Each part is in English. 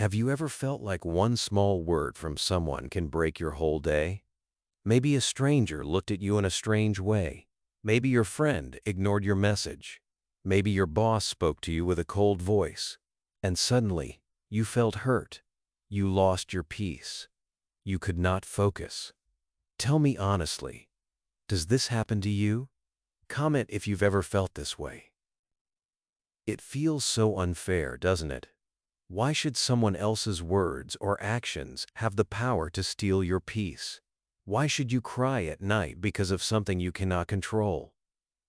Have you ever felt like one small word from someone can break your whole day? Maybe a stranger looked at you in a strange way. Maybe your friend ignored your message. Maybe your boss spoke to you with a cold voice. And suddenly, you felt hurt. You lost your peace. You could not focus. Tell me honestly, does this happen to you? Comment if you've ever felt this way. It feels so unfair, doesn't it? Why should someone else's words or actions have the power to steal your peace? Why should you cry at night because of something you cannot control?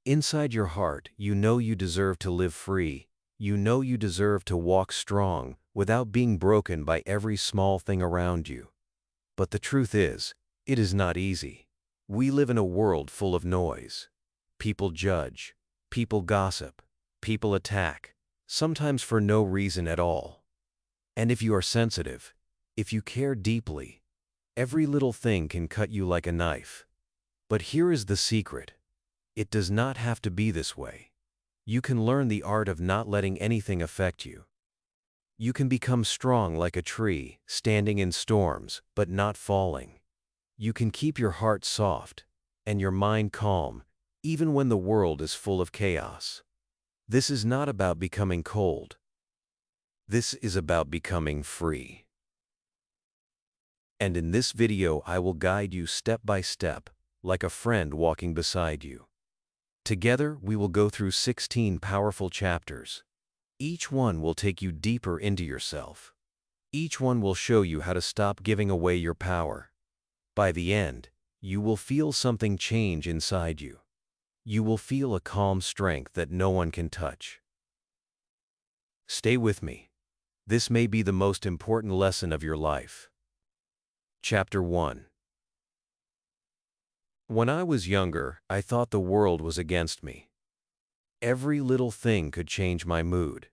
Inside your heart, you know you deserve to live free. You know you deserve to walk strong without being broken by every small thing around you. But the truth is, it is not easy. We live in a world full of noise. People judge, people gossip, people attack, sometimes for no reason at all. And if you are sensitive, if you care deeply, every little thing can cut you like a knife. But here is the secret. It does not have to be this way. You can learn the art of not letting anything affect you. You can become strong like a tree, standing in storms, but not falling. You can keep your heart soft and your mind calm, even when the world is full of chaos. This is not about becoming cold. This is about becoming free. And in this video, I will guide you step by step, like a friend walking beside you. Together, we will go through 16 powerful chapters. Each one will take you deeper into yourself. Each one will show you how to stop giving away your power. By the end, you will feel something change inside you. You will feel a calm strength that no one can touch. Stay with me. This may be the most important lesson of your life. Chapter 1. When I was younger, I thought the world was against me. Every little thing could change my mood.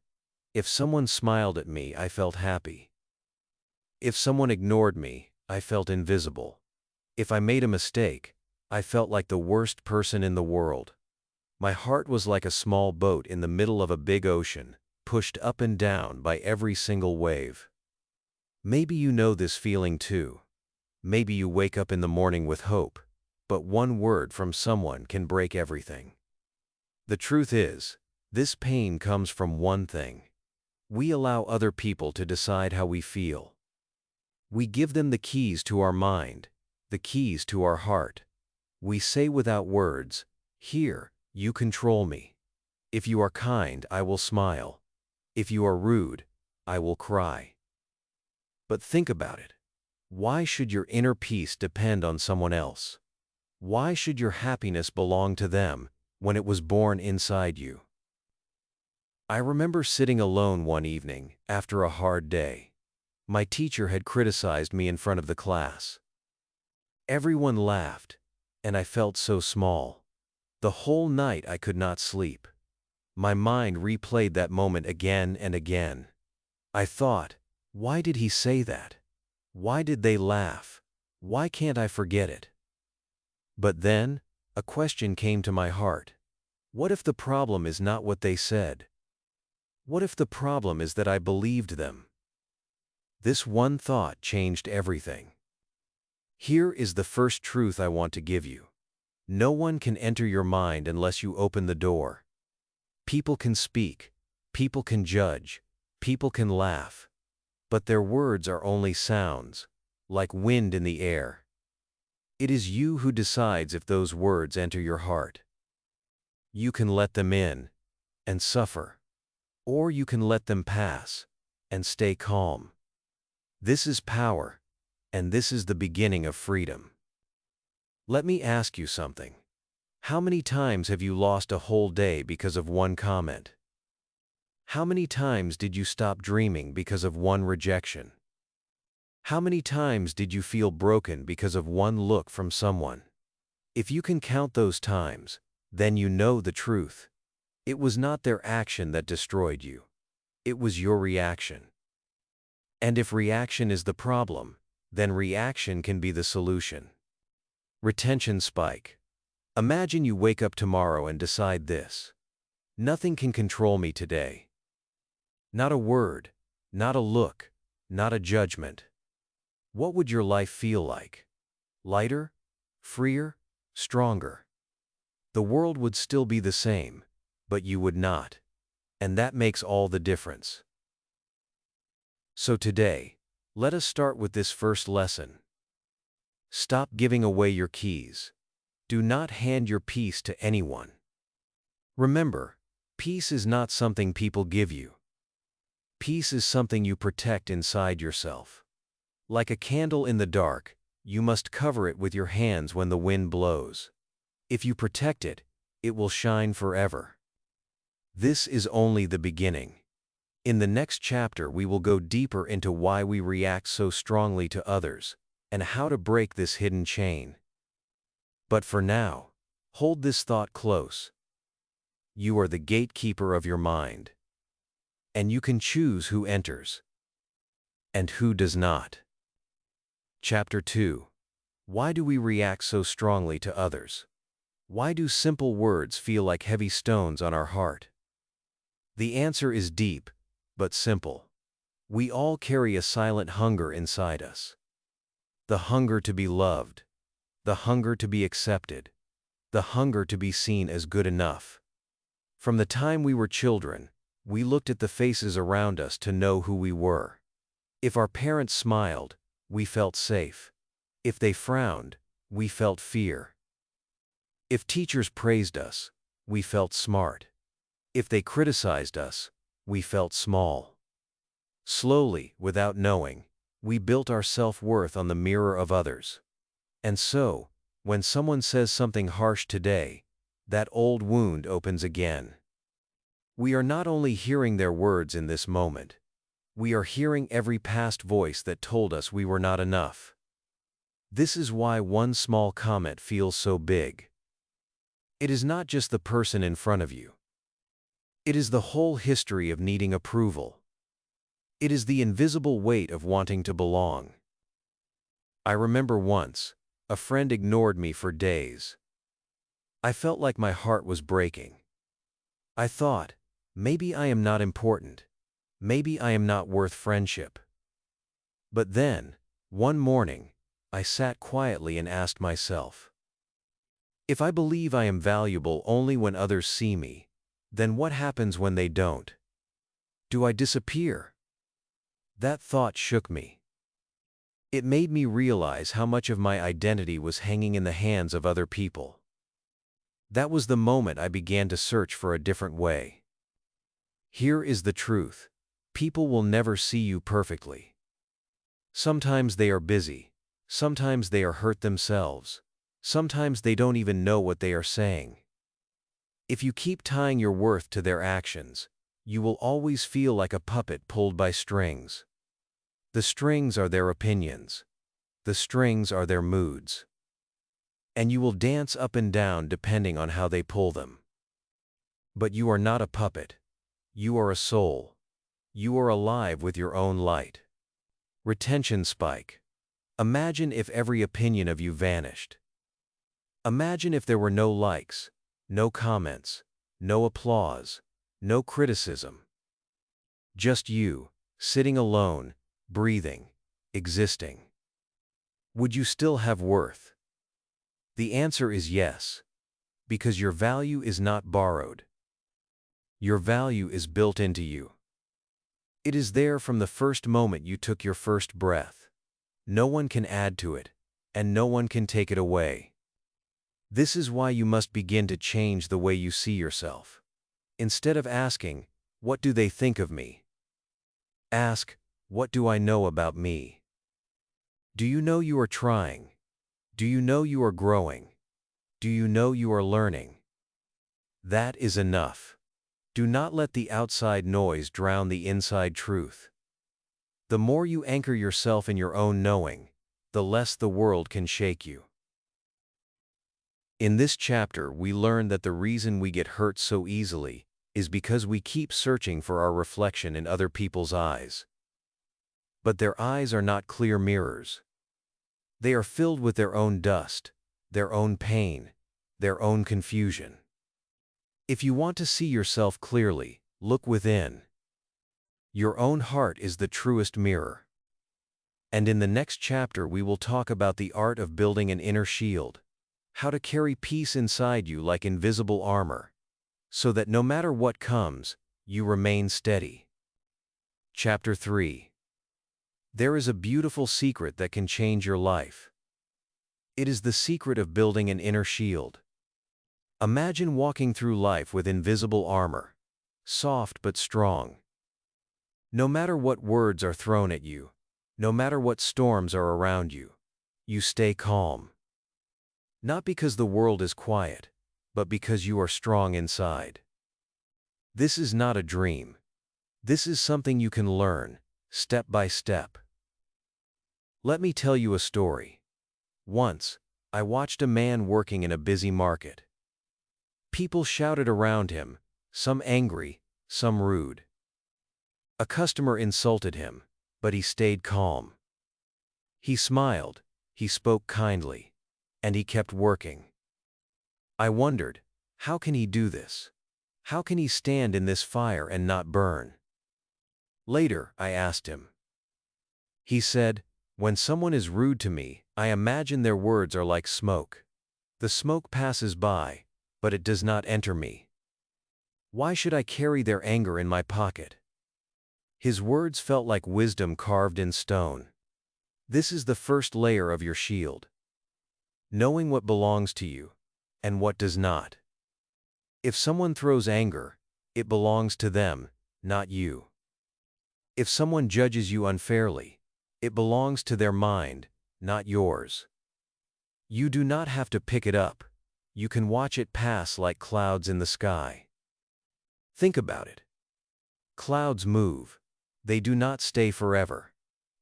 If someone smiled at me, I felt happy. If someone ignored me, I felt invisible. If I made a mistake, I felt like the worst person in the world. My heart was like a small boat in the middle of a big ocean, pushed up and down by every single wave. Maybe you know this feeling too. Maybe you wake up in the morning with hope, but one word from someone can break everything. The truth is, this pain comes from one thing. We allow other people to decide how we feel. We give them the keys to our mind, the keys to our heart. We say without words, "Here, you control me. If you are kind, I will smile. If you are rude, I will cry." But think about it. Why should your inner peace depend on someone else? Why should your happiness belong to them when it was born inside you? I remember sitting alone one evening after a hard day. My teacher had criticized me in front of the class. Everyone laughed, and I felt so small. The whole night I could not sleep. My mind replayed that moment again and again. I thought, why did he say that? Why did they laugh? Why can't I forget it? But then, a question came to my heart. What if the problem is not what they said? What if the problem is that I believed them? This one thought changed everything. Here is the first truth I want to give you. No one can enter your mind unless you open the door. People can speak, people can judge, people can laugh, but their words are only sounds, like wind in the air. It is you who decides if those words enter your heart. You can let them in and suffer, or you can let them pass and stay calm. This is power, and this is the beginning of freedom. Let me ask you something. How many times have you lost a whole day because of one comment? How many times did you stop dreaming because of one rejection? How many times did you feel broken because of one look from someone? If you can count those times, then you know the truth. It was not their action that destroyed you. It was your reaction. And if reaction is the problem, then reaction can be the solution. Retention spike. Imagine you wake up tomorrow and decide this. Nothing can control me today. Not a word, not a look, not a judgment. What would your life feel like? Lighter? Freer? Stronger? The world would still be the same, but you would not. And that makes all the difference. So today, let us start with this first lesson. Stop giving away your keys. Do not hand your peace to anyone. Remember, peace is not something people give you. Peace is something you protect inside yourself. Like a candle in the dark, you must cover it with your hands when the wind blows. If you protect it, it will shine forever. This is only the beginning. In the next chapter we will go deeper into why we react so strongly to others, and how to break this hidden chain. But for now, hold this thought close. You are the gatekeeper of your mind. And you can choose who enters and who does not. Chapter 2. Why do we react so strongly to others? Why do simple words feel like heavy stones on our heart? The answer is deep, but simple. We all carry a silent hunger inside us. The hunger to be loved, the hunger to be accepted, the hunger to be seen as good enough. From the time we were children, we looked at the faces around us to know who we were. If our parents smiled, we felt safe. If they frowned, we felt fear. If teachers praised us, we felt smart. If they criticized us, we felt small. Slowly, without knowing, we built our self-worth on the mirror of others. And so, when someone says something harsh today, that old wound opens again. We are not only hearing their words in this moment, we are hearing every past voice that told us we were not enough. This is why one small comment feels so big. It is not just the person in front of you. It is the whole history of needing approval. It is the invisible weight of wanting to belong. I remember once, a friend ignored me for days. I felt like my heart was breaking. I thought, maybe I am not important. Maybe I am not worth friendship. But then, one morning, I sat quietly and asked myself, if I believe I am valuable only when others see me, then what happens when they don't? Do I disappear? That thought shook me. It made me realize how much of my identity was hanging in the hands of other people. That was the moment I began to search for a different way. Here is the truth. People will never see you perfectly. Sometimes they are busy. Sometimes they are hurt themselves. Sometimes they don't even know what they are saying. If you keep tying your worth to their actions, you will always feel like a puppet pulled by strings. The strings are their opinions. The strings are their moods. And you will dance up and down depending on how they pull them. But you are not a puppet. You are a soul. You are alive with your own light. Retention spike. Imagine if every opinion of you vanished. Imagine if there were no likes, no comments, no applause, no criticism. Just you, sitting alone, breathing, existing. Would you still have worth? The answer is yes, because your value is not borrowed. Your value is built into you. It is there from the first moment you took your first breath. No one can add to it, and no one can take it away. This is why you must begin to change the way you see yourself. Instead of asking, "What do they think of me?" ask, "What do I know about me?" Do you know you are trying? Do you know you are growing? Do you know you are learning? That is enough. Do not let the outside noise drown the inside truth. The more you anchor yourself in your own knowing, the less the world can shake you. In this chapter, we learn that the reason we get hurt so easily is because we keep searching for our reflection in other people's eyes. But their eyes are not clear mirrors. They are filled with their own dust, their own pain, their own confusion. If you want to see yourself clearly, look within. Your own heart is the truest mirror. And in the next chapter we will talk about the art of building an inner shield, how to carry peace inside you like invisible armor, so that no matter what comes, you remain steady. Chapter 3. There is a beautiful secret that can change your life. It is the secret of building an inner shield. Imagine walking through life with invisible armor, soft but strong. No matter what words are thrown at you, no matter what storms are around you, you stay calm. Not because the world is quiet, but because you are strong inside. This is not a dream. This is something you can learn, step by step. Let me tell you a story. Once, I watched a man working in a busy market. People shouted around him, some angry, some rude. A customer insulted him, but he stayed calm. He smiled, he spoke kindly, and he kept working. I wondered, how can he do this? How can he stand in this fire and not burn? Later, I asked him. He said, "When someone is rude to me, I imagine their words are like smoke. The smoke passes by, but it does not enter me. Why should I carry their anger in my pocket?" His words felt like wisdom carved in stone. This is the first layer of your shield. Knowing what belongs to you, and what does not. If someone throws anger, it belongs to them, not you. If someone judges you unfairly, it belongs to their mind, not yours. You do not have to pick it up. You can watch it pass like clouds in the sky. Think about it. Clouds move. They do not stay forever.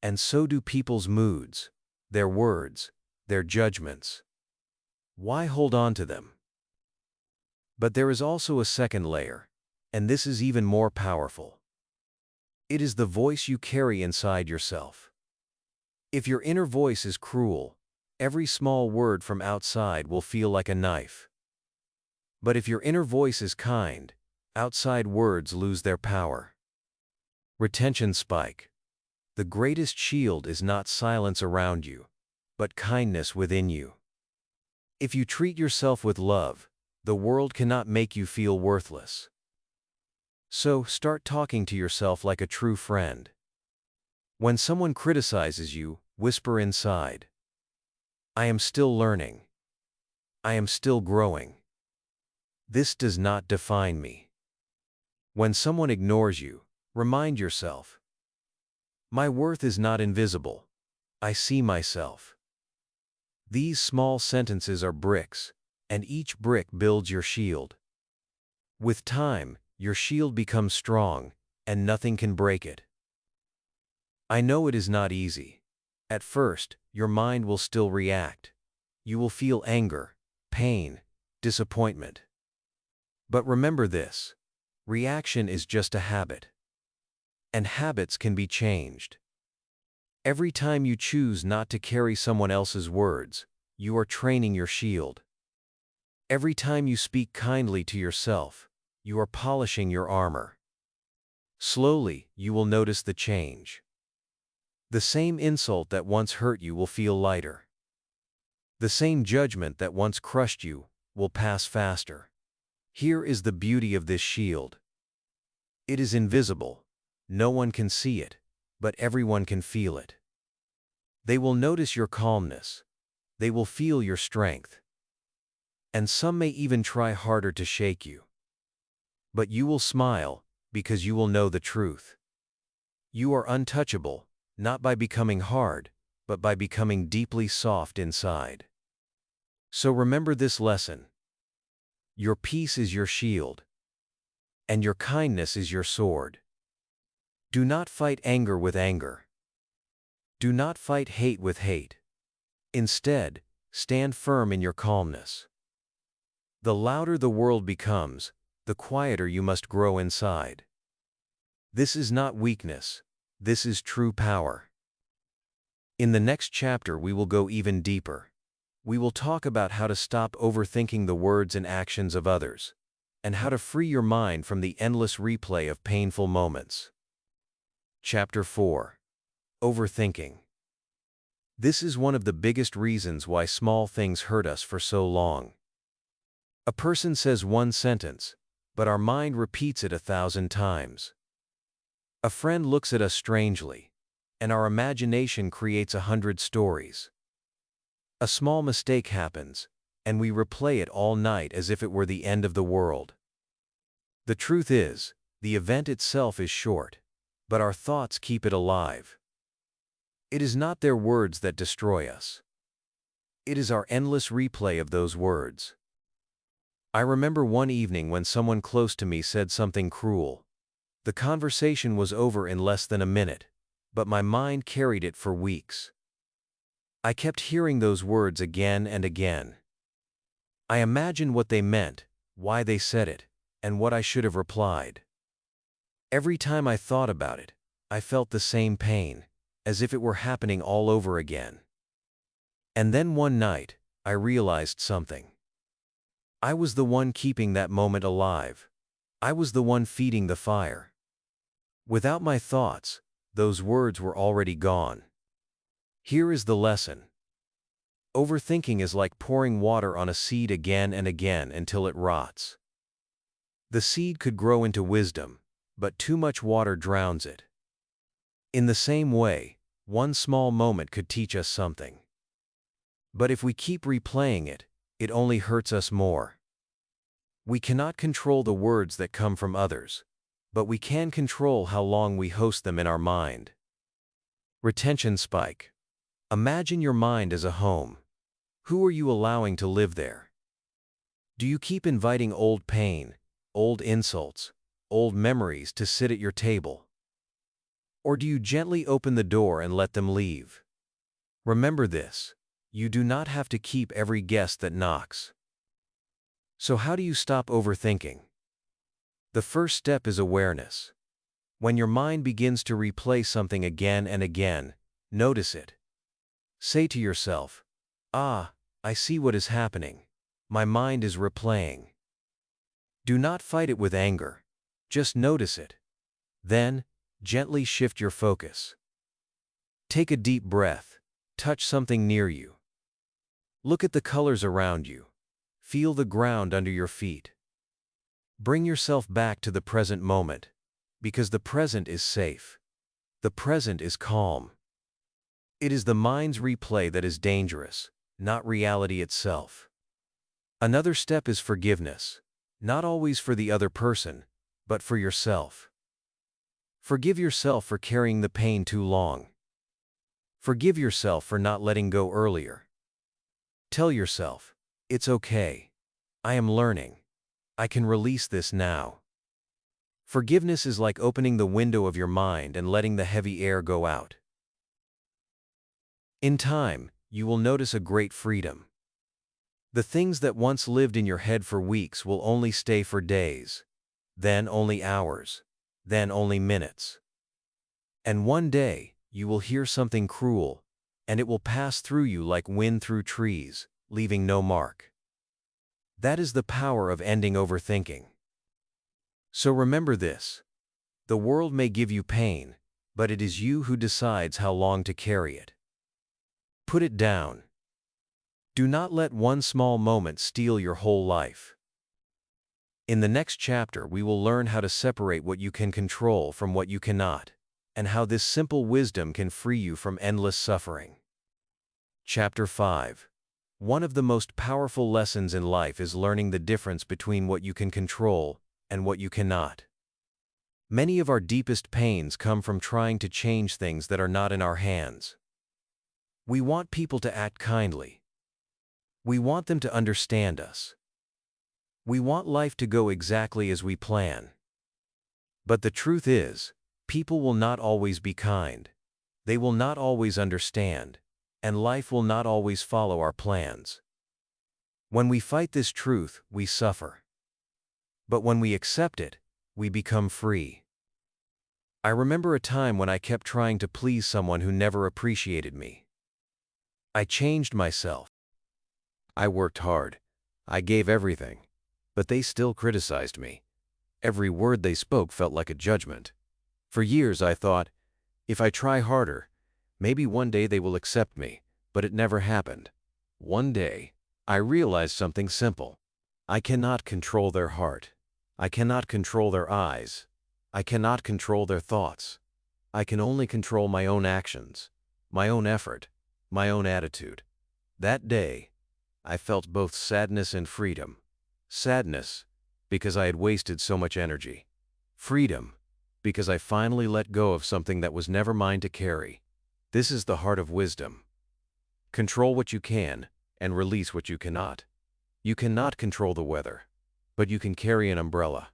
And so do people's moods, their words, their judgments. Why hold on to them? But there is also a second layer, and this is even more powerful. It is the voice you carry inside yourself. If your inner voice is cruel, every small word from outside will feel like a knife. But if your inner voice is kind, outside words lose their power. Retention spike. The greatest shield is not silence around you, but kindness within you. If you treat yourself with love, the world cannot make you feel worthless. So, start talking to yourself like a true friend. When someone criticizes you, whisper inside, "I am still learning. I am still growing. This does not define me." When someone ignores you, remind yourself, "My worth is not invisible. I see myself." These small sentences are bricks, and each brick builds your shield. With time, your shield becomes strong, and nothing can break it. I know it is not easy. At first, your mind will still react. You will feel anger, pain, disappointment. But remember this: reaction is just a habit. And habits can be changed. Every time you choose not to carry someone else's words, you are training your shield. Every time you speak kindly to yourself, you are polishing your armor. Slowly, you will notice the change. The same insult that once hurt you will feel lighter. The same judgment that once crushed you will pass faster. Here is the beauty of this shield. It is invisible. No one can see it, but everyone can feel it. They will notice your calmness. They will feel your strength. And some may even try harder to shake you. But you will smile, because you will know the truth. You are untouchable, not by becoming hard, but by becoming deeply soft inside. So remember this lesson. Your peace is your shield, and your kindness is your sword. Do not fight anger with anger. Do not fight hate with hate. Instead, stand firm in your calmness. The louder the world becomes, the quieter you must grow inside. This is not weakness. This is true power. In the next chapter we will go even deeper. We will talk about how to stop overthinking the words and actions of others, and how to free your mind from the endless replay of painful moments. Chapter 4. Overthinking. This is one of the biggest reasons why small things hurt us for so long. A person says one sentence, but our mind repeats it 1,000 times. A friend looks at us strangely, and our imagination creates 100 stories. A small mistake happens, and we replay it all night as if it were the end of the world. The truth is, the event itself is short, but our thoughts keep it alive. It is not their words that destroy us. It is our endless replay of those words. I remember one evening when someone close to me said something cruel. The conversation was over in less than a minute, but my mind carried it for weeks. I kept hearing those words again and again. I imagined what they meant, why they said it, and what I should have replied. Every time I thought about it, I felt the same pain, as if it were happening all over again. And then one night, I realized something. I was the one keeping that moment alive. I was the one feeding the fire. Without my thoughts, those words were already gone. Here is the lesson. Overthinking is like pouring water on a seed again and again until it rots. The seed could grow into wisdom, but too much water drowns it. In the same way, one small moment could teach us something. But if we keep replaying it, it only hurts us more. We cannot control the words that come from others, but we can control how long we host them in our mind. Retention spike. Imagine your mind as a home. Who are you allowing to live there? Do you keep inviting old pain, old insults, old memories to sit at your table? Or do you gently open the door and let them leave? Remember this. You do not have to keep every guest that knocks. So how do you stop overthinking? The first step is awareness. When your mind begins to replay something again and again, notice it. Say to yourself, "Ah, I see what is happening. My mind is replaying." Do not fight it with anger. Just notice it. Then, gently shift your focus. Take a deep breath. Touch something near you. Look at the colors around you. Feel the ground under your feet. Bring yourself back to the present moment, because the present is safe. The present is calm. It is the mind's replay that is dangerous, not reality itself. Another step is forgiveness, not always for the other person, but for yourself. Forgive yourself for carrying the pain too long. Forgive yourself for not letting go earlier. Tell yourself, "It's okay. I am learning. I can release this now." Forgiveness is like opening the window of your mind and letting the heavy air go out. In time, you will notice a great freedom. The things that once lived in your head for weeks will only stay for days, then only hours, then only minutes. And one day, you will hear something cruel, and it will pass through you like wind through trees, leaving no mark. That is the power of ending overthinking. So remember this. The world may give you pain, but it is you who decides how long to carry it. Put it down. Do not let one small moment steal your whole life. In the next chapter, we will learn how to separate what you can control from what you cannot, and how this simple wisdom can free you from endless suffering. Chapter 5. One of the most powerful lessons in life is learning the difference between what you can control and what you cannot. Many of our deepest pains come from trying to change things that are not in our hands. We want people to act kindly. We want them to understand us. We want life to go exactly as we plan. But the truth is, people will not always be kind. They will not always understand, and life will not always follow our plans. When we fight this truth, we suffer. But when we accept it, we become free. I remember a time when I kept trying to please someone who never appreciated me. I changed myself. I worked hard. I gave everything. But they still criticized me. Every word they spoke felt like a judgment. For years I thought, if I try harder, maybe one day they will accept me. but it never happened. One day, I realized something simple. I cannot control their heart. I cannot control their eyes. I cannot control their thoughts. I can only control my own actions, my own effort, my own attitude. That day, I felt both sadness and freedom. Sadness, because I had wasted so much energy. Freedom, because I finally let go of something that was never mine to carry. This is the heart of wisdom. Control what you can, and release what you cannot. You cannot control the weather, but you can carry an umbrella.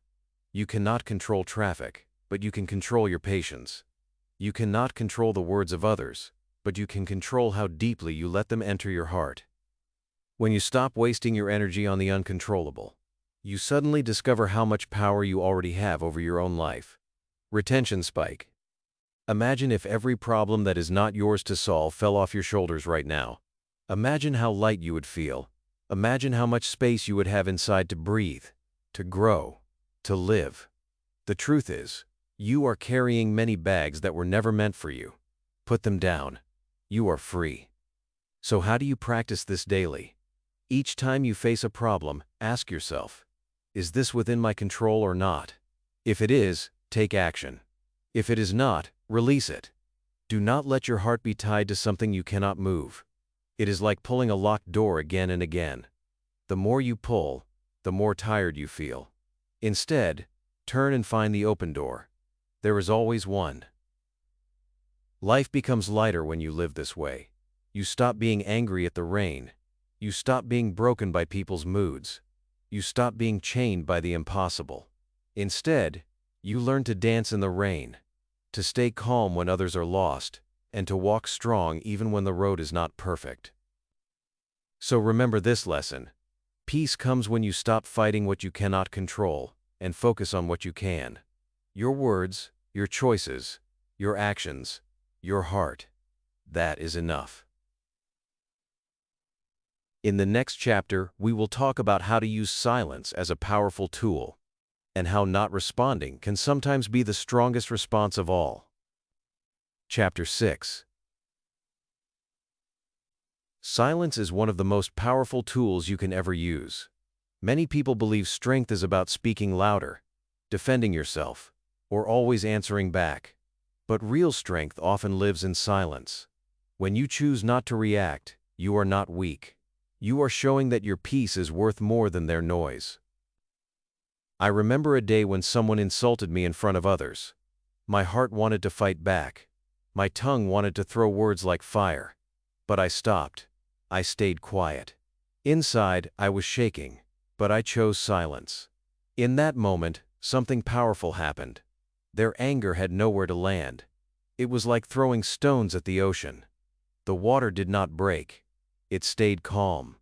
You cannot control traffic, but you can control your patience. You cannot control the words of others, but you can control how deeply you let them enter your heart. When you stop wasting your energy on the uncontrollable, you suddenly discover how much power you already have over your own life. Retention spike. Imagine if every problem that is not yours to solve fell off your shoulders right now. Imagine how light you would feel. Imagine how much space you would have inside to breathe, to grow, to live. The truth is, you are carrying many bags that were never meant for you. Put them down. You are free. So how do you practice this daily? Each time you face a problem, ask yourself, is this within my control or not? If it is, take action. If it is not, release it. Do not let your heart be tied to something you cannot move. It is like pulling a locked door again and again. The more you pull, the more tired you feel. Instead, turn and find the open door. There is always one. Life becomes lighter when you live this way. You stop being angry at the rain. You stop being broken by people's moods. You stop being chained by the impossible. Instead, you learn to dance in the rain, to stay calm when others are lost, and to walk strong even when the road is not perfect. So remember this lesson. Peace comes when you stop fighting what you cannot control and focus on what you can. Your words, your choices, your actions, your heart. That is enough. In the next chapter, we will talk about how to use silence as a powerful tool, and how not responding can sometimes be the strongest response of all. Chapter 6. Silence is one of the most powerful tools you can ever use. Many people believe strength is about speaking louder, defending yourself, or always answering back. But real strength often lives in silence. When you choose not to react, you are not weak. You are showing that your peace is worth more than their noise. I remember a day when someone insulted me in front of others. My heart wanted to fight back. My tongue wanted to throw words like fire. But I stopped. I stayed quiet. Inside, I was shaking, but I chose silence. In that moment, something powerful happened. Their anger had nowhere to land. It was like throwing stones at the ocean. The water did not break. It stayed calm.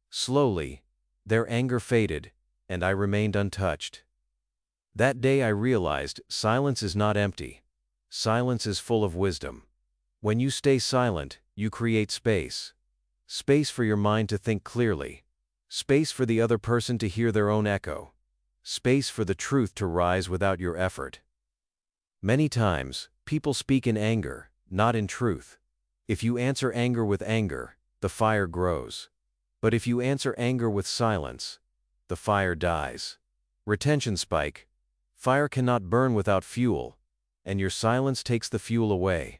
Slowly, their anger faded, and I remained untouched. That day I realized silence is not empty. Silence is full of wisdom. When you stay silent, you create space. Space for your mind to think clearly. Space for the other person to hear their own echo. Space for the truth to rise without your effort. Many times, people speak in anger, not in truth. If you answer anger with anger, the fire grows. But if you answer anger with silence, the fire dies. Retention spike. Fire cannot burn without fuel, and your silence takes the fuel away.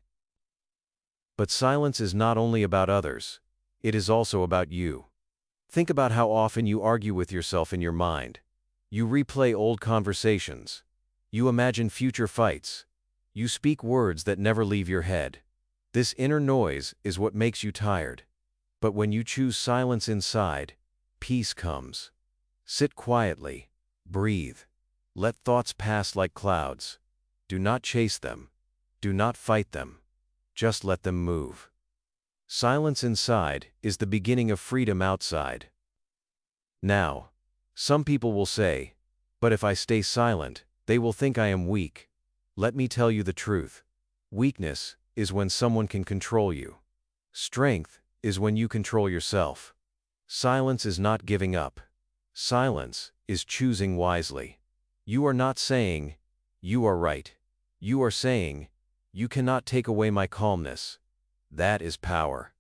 But silence is not only about others, it is also about you. Think about how often you argue with yourself in your mind. You replay old conversations. You imagine future fights. You speak words that never leave your head. This inner noise is what makes you tired. But when you choose silence inside, peace comes. Sit quietly. Breathe. Let thoughts pass like clouds. Do not chase them. Do not fight them. Just let them move. Silence inside is the beginning of freedom outside. Now, some people will say, but if I stay silent, they will think I am weak. Let me tell you the truth. Weakness is when someone can control you. Strength is when you control yourself. Silence is not giving up. Silence is choosing wisely. You are not saying, you are right. You are saying, you cannot take away my calmness. That is power.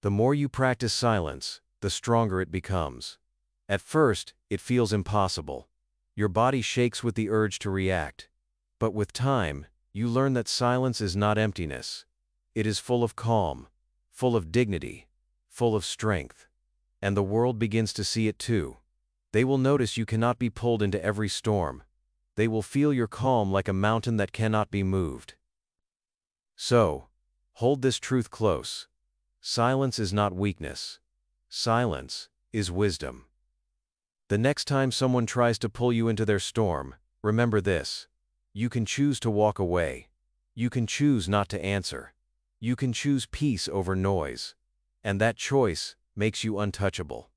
The more you practice silence, the stronger it becomes. At first, it feels impossible. Your body shakes with the urge to react. But with time, you learn that silence is not emptiness. It is full of calm, full of dignity, full of strength. And the world begins to see it too. They will notice you cannot be pulled into every storm. They will feel your calm like a mountain that cannot be moved. So, hold this truth close. Silence is not weakness. Silence is wisdom. The next time someone tries to pull you into their storm, remember this. You can choose to walk away. You can choose not to answer. You can choose peace over noise. And that choice makes you untouchable.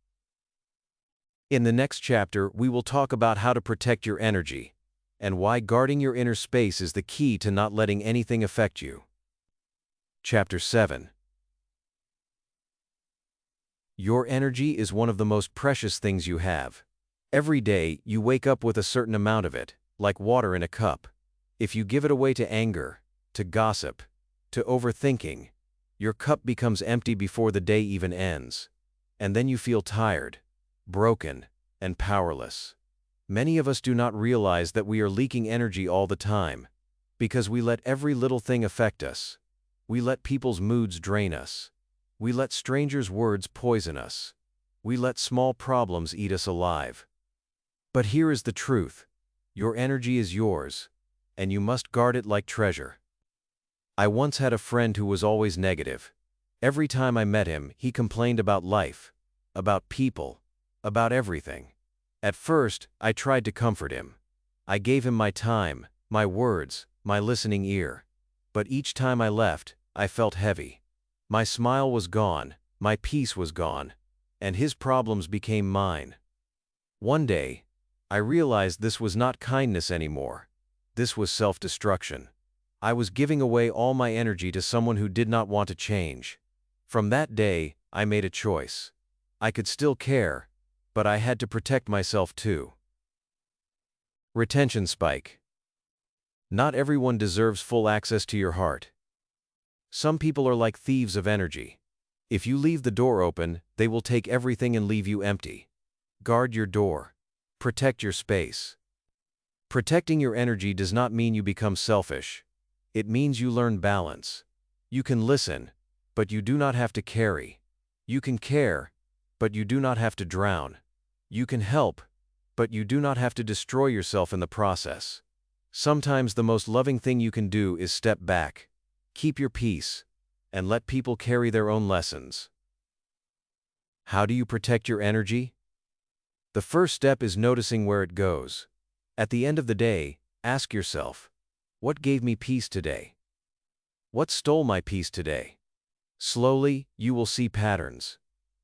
In the next chapter, we will talk about how to protect your energy, and why guarding your inner space is the key to not letting anything affect you. Chapter 7. Your energy is one of the most precious things you have. Every day, you wake up with a certain amount of it, like water in a cup. If you give it away to anger, to gossip, to overthinking, your cup becomes empty before the day even ends. And then you feel tired, broken, and powerless. Many of us do not realize that we are leaking energy all the time, because we let every little thing affect us. We let people's moods drain us. We let strangers' words poison us. We let small problems eat us alive. But here is the truth. Your energy is yours, and you must guard it like treasure. I once had a friend who was always negative. Every time I met him, he complained about life, about people, about everything. At first, I tried to comfort him. I gave him my time, my words, my listening ear. But each time I left, I felt heavy. My smile was gone, my peace was gone, and his problems became mine. One day, I realized this was not kindness anymore. This was self-destruction. I was giving away all my energy to someone who did not want to change. From that day, I made a choice. I could still care, but I had to protect myself too. Retention spike. Not everyone deserves full access to your heart. Some people are like thieves of energy. If you leave the door open, they will take everything and leave you empty. Guard your door. Protect your space. Protecting your energy does not mean you become selfish. It means you learn balance. You can listen, but you do not have to carry. You can care, but you do not have to drown. You can help, but you do not have to destroy yourself in the process. Sometimes the most loving thing you can do is step back, keep your peace, and let people carry their own lessons. How do you protect your energy? The first step is noticing where it goes. At the end of the day, ask yourself, what gave me peace today? What stole my peace today? Slowly, you will see patterns.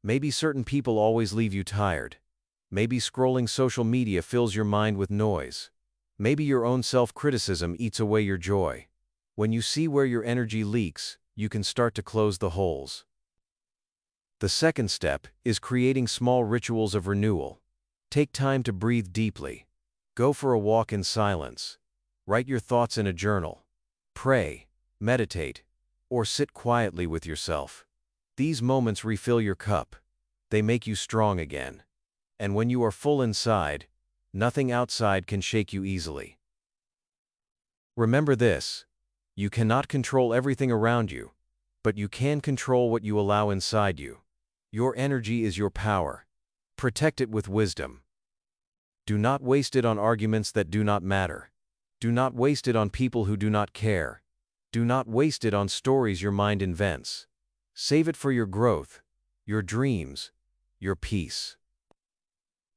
Maybe certain people always leave you tired. Maybe scrolling social media fills your mind with noise. Maybe your own self-criticism eats away your joy. When you see where your energy leaks, you can start to close the holes. The second step is creating small rituals of renewal. Take time to breathe deeply. Go for a walk in silence. Write your thoughts in a journal. Pray, meditate, or sit quietly with yourself. These moments refill your cup. They make you strong again. And when you are full inside, nothing outside can shake you easily. Remember this: you cannot control everything around you, but you can control what you allow inside you. Your energy is your power. Protect it with wisdom. Do not waste it on arguments that do not matter. Do not waste it on people who do not care. Do not waste it on stories your mind invents. Save it for your growth, your dreams, your peace.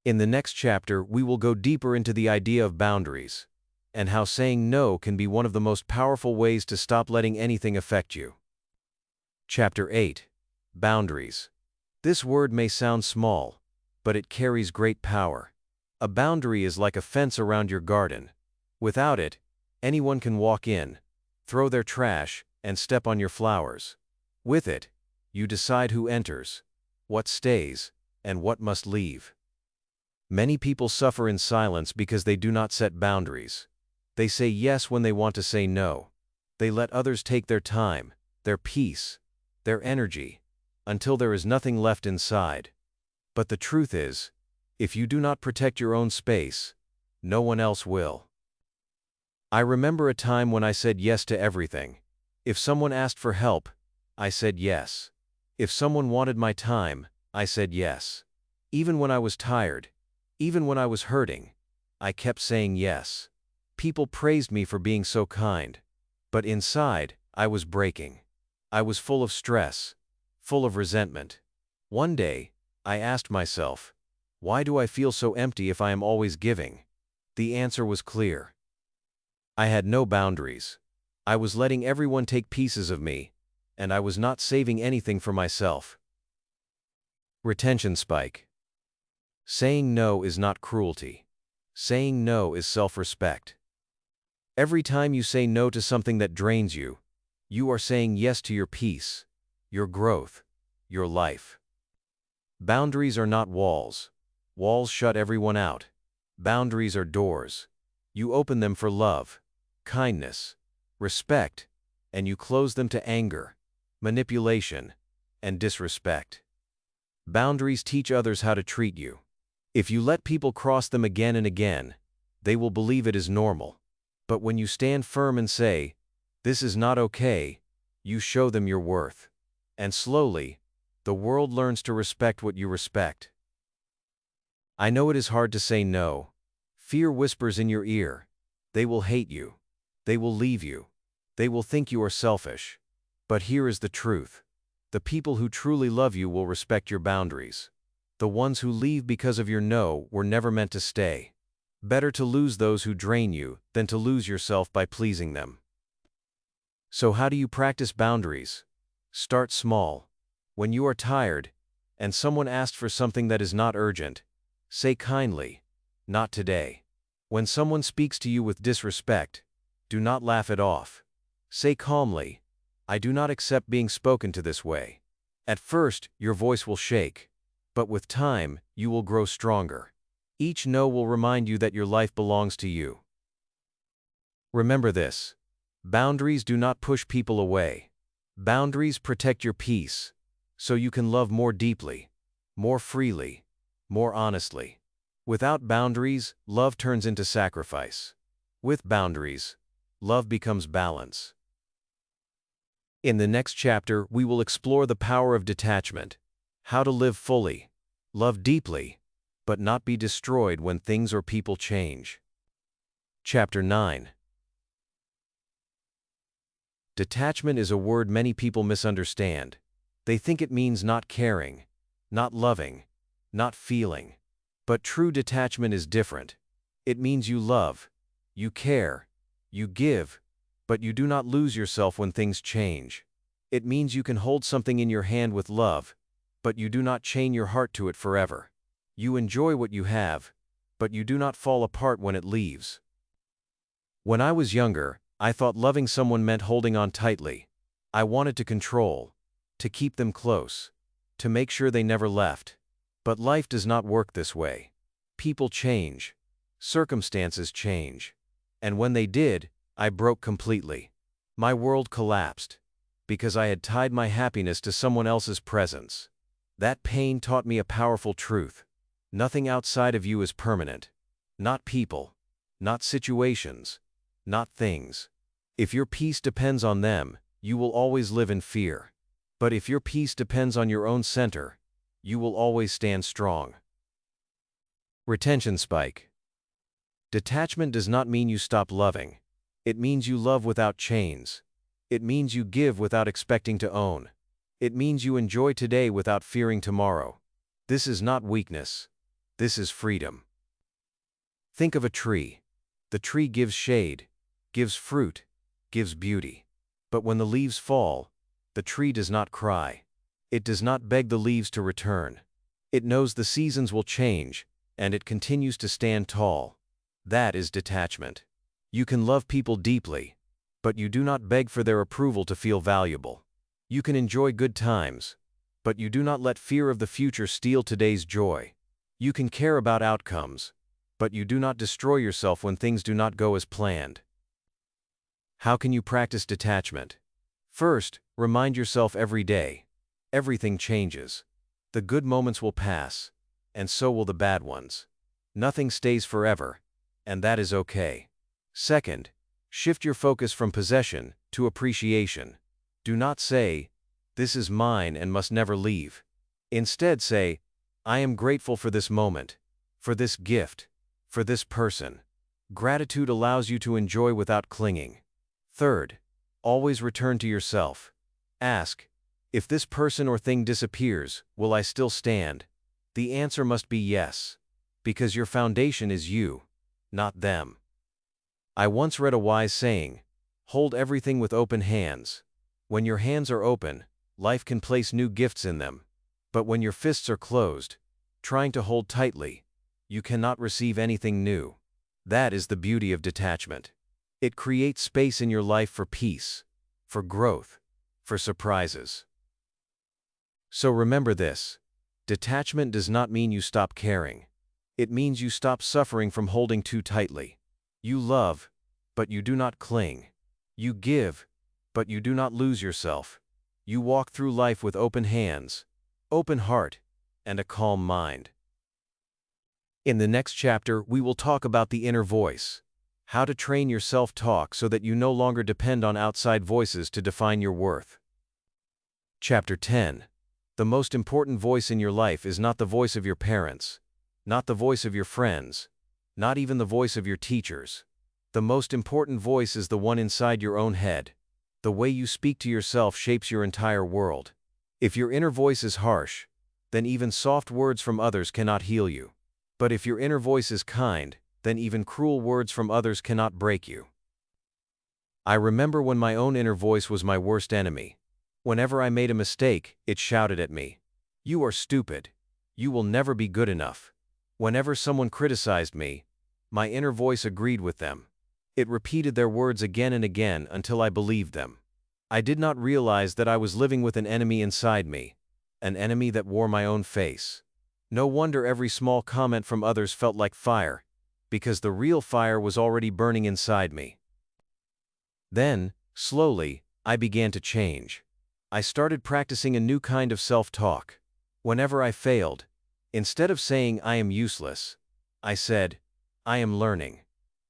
In the next chapter, we will go deeper into the idea of boundaries, and how saying no can be one of the most powerful ways to stop letting anything affect you. Chapter 8. Boundaries. This word may sound small, but it carries great power. A boundary is like a fence around your garden. Without it, anyone can walk in, throw their trash, and step on your flowers. With it, you decide who enters, what stays, and what must leave. Many people suffer in silence because they do not set boundaries. They say yes when they want to say no. They let others take their time, their peace, their energy, until there is nothing left inside. But the truth is, if you do not protect your own space, no one else will. I remember a time when I said yes to everything. If someone asked for help, I said yes. If someone wanted my time, I said yes. Even when I was tired, even when I was hurting, I kept saying yes. People praised me for being so kind. But inside, I was breaking. I was full of stress, full of resentment. One day, I asked myself, why do I feel so empty if I am always giving? The answer was clear. I had no boundaries. I was letting everyone take pieces of me, and I was not saving anything for myself. Retention spike. Saying no is not cruelty. Saying no is self-respect. Every time you say no to something that drains you, you are saying yes to your peace, your growth, your life. Boundaries are not walls. Walls shut everyone out. Boundaries are doors. You open them for love, kindness, respect, and you close them to anger, manipulation, and disrespect. Boundaries teach others how to treat you. If you let people cross them again and again, they will believe it is normal. But when you stand firm and say, "This is not okay," you show them your worth. And slowly, the world learns to respect what you respect. I know it is hard to say no. Fear whispers in your ear. They will hate you. They will leave you. They will think you are selfish. But here is the truth. The people who truly love you will respect your boundaries. The ones who leave because of your no were never meant to stay. Better to lose those who drain you than to lose yourself by pleasing them. So how do you practice boundaries? Start small. When you are tired, and someone asks for something that is not urgent, say kindly, "Not today." When someone speaks to you with disrespect, do not laugh it off. Say calmly, "I do not accept being spoken to this way." At first, your voice will shake, but with time, you will grow stronger. Each no will remind you that your life belongs to you. Remember this: boundaries do not push people away. Boundaries protect your peace, so you can love more deeply, more freely, more honestly. Without boundaries, love turns into sacrifice. With boundaries, love becomes balance. In the next chapter, we will explore the power of detachment, how to live fully, love deeply, but not be destroyed when things or people change. Chapter 9. Detachment is a word many people misunderstand. They think it means not caring, not loving, not feeling. But true detachment is different. It means you love, you care, you give, but you do not lose yourself when things change. It means you can hold something in your hand with love, but you do not chain your heart to it forever. You enjoy what you have, but you do not fall apart when it leaves. When I was younger, I thought loving someone meant holding on tightly. I wanted to control, to keep them close, to make sure they never left. But life does not work this way. People change. Circumstances change. And when they did, I broke completely. My world collapsed, because I had tied my happiness to someone else's presence. That pain taught me a powerful truth. Nothing outside of you is permanent. Not people, not situations, not things. If your peace depends on them, you will always live in fear. But if your peace depends on your own center, you will always stand strong. Retention spike. Detachment does not mean you stop loving. It means you love without chains. It means you give without expecting to own. It means you enjoy today without fearing tomorrow. This is not weakness. This is freedom. Think of a tree. The tree gives shade, gives fruit, gives beauty. But when the leaves fall, the tree does not cry. It does not beg the leaves to return. It knows the seasons will change, and it continues to stand tall. That is detachment. You can love people deeply, but you do not beg for their approval to feel valuable. You can enjoy good times, but you do not let fear of the future steal today's joy. You can care about outcomes, but you do not destroy yourself when things do not go as planned. How can you practice detachment? First, remind yourself every day. Everything changes. The good moments will pass, and so will the bad ones. Nothing stays forever, and that is okay. Second, shift your focus from possession to appreciation. Do not say, "This is mine and must never leave." Instead say, "I am grateful for this moment, for this gift, for this person." Gratitude allows you to enjoy without clinging. Third, always return to yourself. Ask, if this person or thing disappears, will I still stand? The answer must be yes, because your foundation is you, not them. I once read a wise saying, "Hold everything with open hands." When your hands are open, life can place new gifts in them. But when your fists are closed, trying to hold tightly, you cannot receive anything new. That is the beauty of detachment. It creates space in your life for peace, for growth, for surprises. So remember this: detachment does not mean you stop caring. It means you stop suffering from holding too tightly. You love, but you do not cling. You give, but you do not lose yourself. You walk through life with open hands, open heart, and a calm mind. In the next chapter, we will talk about the inner voice, how to train your self-talk so that you no longer depend on outside voices to define your worth. Chapter 10. The most important voice in your life is not the voice of your parents, not the voice of your friends, not even the voice of your teachers. The most important voice is the one inside your own head. The way you speak to yourself shapes your entire world. If your inner voice is harsh, then even soft words from others cannot heal you. But if your inner voice is kind, then even cruel words from others cannot break you. I remember when my own inner voice was my worst enemy. Whenever I made a mistake, it shouted at me, "You are stupid. You will never be good enough." Whenever someone criticized me, my inner voice agreed with them. It repeated their words again and again until I believed them. I did not realize that I was living with an enemy inside me, an enemy that wore my own face. No wonder every small comment from others felt like fire, because the real fire was already burning inside me. Then, slowly, I began to change. I started practicing a new kind of self-talk. Whenever I failed, instead of saying "I am useless," I said, "I am learning."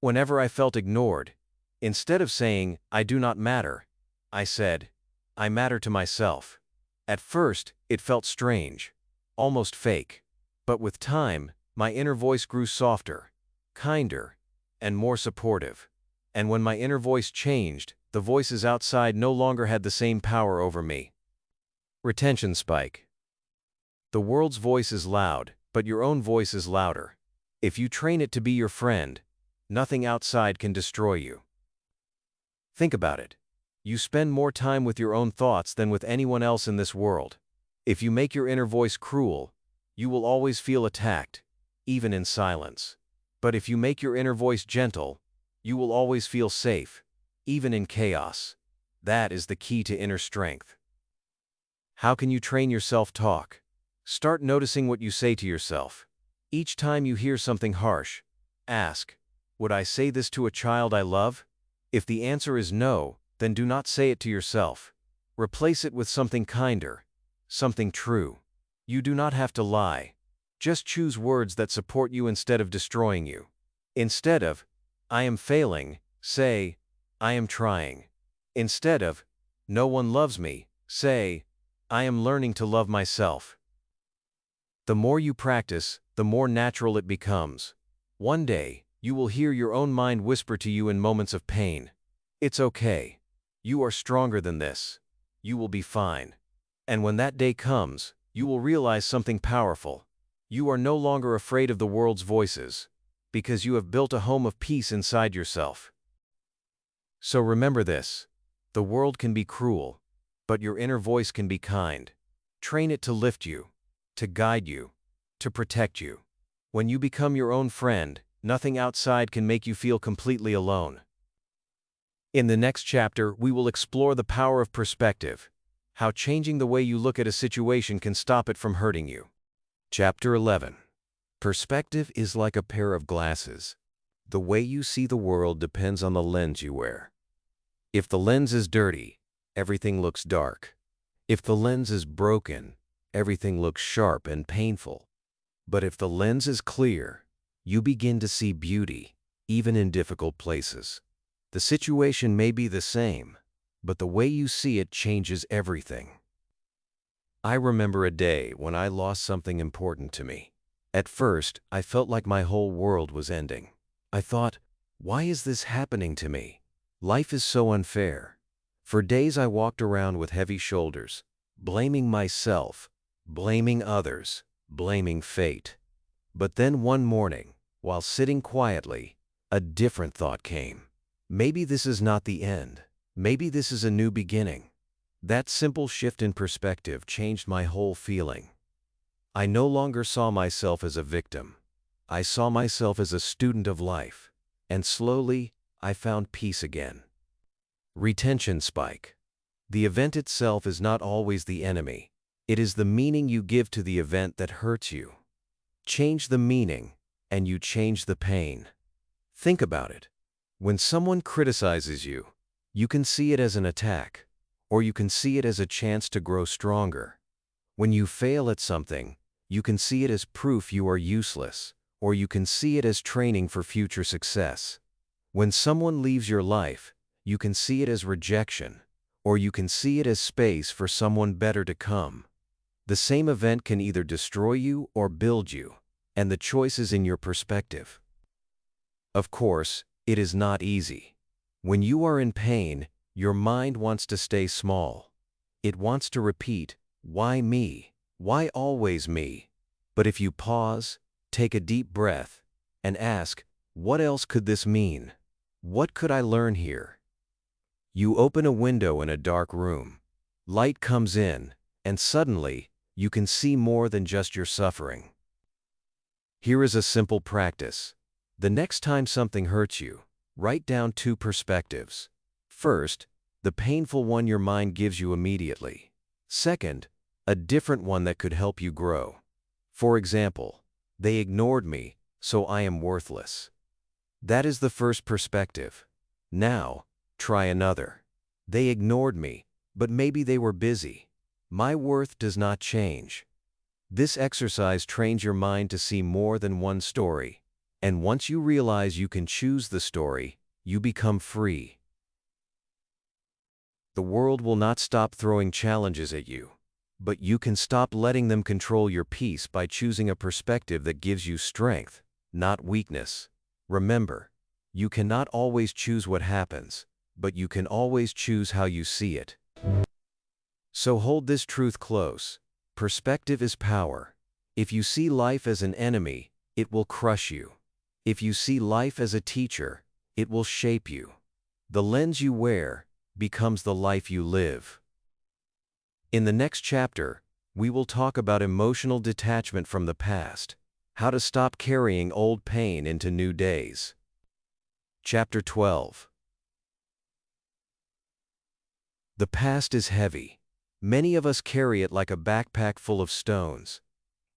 Whenever I felt ignored, instead of saying "I do not matter," I said, "I matter to myself." At first, it felt strange, almost fake. But with time, my inner voice grew softer, kinder, and more supportive. And when my inner voice changed, the voices outside no longer had the same power over me. Retention spike. The world's voice is loud, but your own voice is louder. If you train it to be your friend, nothing outside can destroy you. Think about it. You spend more time with your own thoughts than with anyone else in this world. If you make your inner voice cruel, you will always feel attacked, even in silence. But if you make your inner voice gentle, you will always feel safe, even in chaos. That is the key to inner strength. How can you train your self-talk? Start noticing what you say to yourself. Each time you hear something harsh, ask, "Would I say this to a child I love?" If the answer is no, then do not say it to yourself. Replace it with something kinder, something true. You do not have to lie. Just choose words that support you instead of destroying you. Instead of, "I am failing," say, "I am trying." Instead of, "No one loves me," say, "I am learning to love myself." The more you practice, the more natural it becomes. One day, you will hear your own mind whisper to you in moments of pain, "It's okay. You are stronger than this. You will be fine." And when that day comes, you will realize something powerful. You are no longer afraid of the world's voices, because you have built a home of peace inside yourself. So remember this: the world can be cruel, but your inner voice can be kind. Train it to lift you, to guide you, to protect you. When you become your own friend, nothing outside can make you feel completely alone. In the next chapter, we will explore the power of perspective, how changing the way you look at a situation can stop it from hurting you. Chapter 11. Perspective is like a pair of glasses. The way you see the world depends on the lens you wear. If the lens is dirty, everything looks dark. If the lens is broken, everything looks sharp and painful. But if the lens is clear, you begin to see beauty, even in difficult places. The situation may be the same, but the way you see it changes everything. I remember a day when I lost something important to me. At first, I felt like my whole world was ending. I thought, why is this happening to me? Life is so unfair. For days I walked around with heavy shoulders, blaming myself, blaming others, blaming fate. But then one morning, while sitting quietly, a different thought came. Maybe this is not the end. Maybe this is a new beginning. That simple shift in perspective changed my whole feeling. I no longer saw myself as a victim. I saw myself as a student of life. And slowly, I found peace again. Retention spike. The event itself is not always the enemy. It is the meaning you give to the event that hurts you. Change the meaning, and you change the pain. Think about it. When someone criticizes you, you can see it as an attack, or you can see it as a chance to grow stronger. When you fail at something, you can see it as proof you are useless, or you can see it as training for future success. When someone leaves your life, you can see it as rejection, or you can see it as space for someone better to come. The same event can either destroy you or build you, and the choice is in your perspective. Of course, it is not easy. When you are in pain, your mind wants to stay small. It wants to repeat, why me? Why always me? But if you pause, take a deep breath, and ask, what else could this mean? What could I learn here? You open a window in a dark room. Light comes in, and suddenly, you can see more than just your suffering. Here is a simple practice. The next time something hurts you, write down two perspectives. First, the painful one your mind gives you immediately. Second, a different one that could help you grow. For example, they ignored me, so I am worthless. That is the first perspective. Now, try another. They ignored me, but maybe they were busy. My worth does not change. This exercise trains your mind to see more than one story. And once you realize you can choose the story, you become free. The world will not stop throwing challenges at you, but you can stop letting them control your peace by choosing a perspective that gives you strength, not weakness. Remember, you cannot always choose what happens, but you can always choose how you see it. So hold this truth close. Perspective is power. If you see life as an enemy, it will crush you. If you see life as a teacher, it will shape you. The lens you wear becomes the life you live. In the next chapter, we will talk about emotional detachment from the past, how to stop carrying old pain into new days. Chapter 12. The past is heavy. Many of us carry it like a backpack full of stones.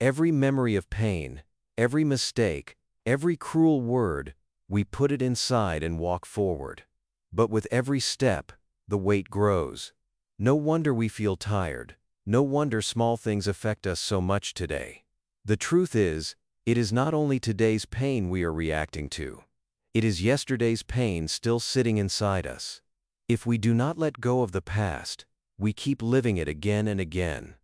Every memory of pain, every mistake, every cruel word, we put it inside and walk forward. But with every step, the weight grows. No wonder we feel tired. No wonder small things affect us so much today. The truth is, it is not only today's pain we are reacting to. It is yesterday's pain still sitting inside us. If we do not let go of the past, we keep living it again and again.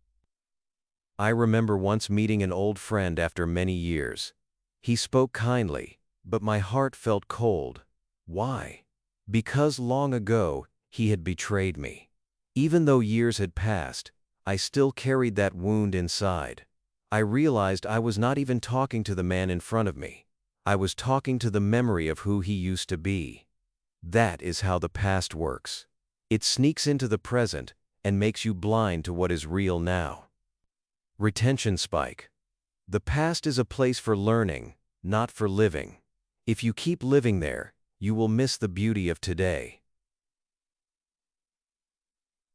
I remember once meeting an old friend after many years. He spoke kindly, but my heart felt cold. Why? Because long ago, he had betrayed me. Even though years had passed, I still carried that wound inside. I realized I was not even talking to the man in front of me. I was talking to the memory of who he used to be. That is how the past works. It sneaks into the present and makes you blind to what is real now. Retention spike. The past is a place for learning, not for living. If you keep living there, you will miss the beauty of today.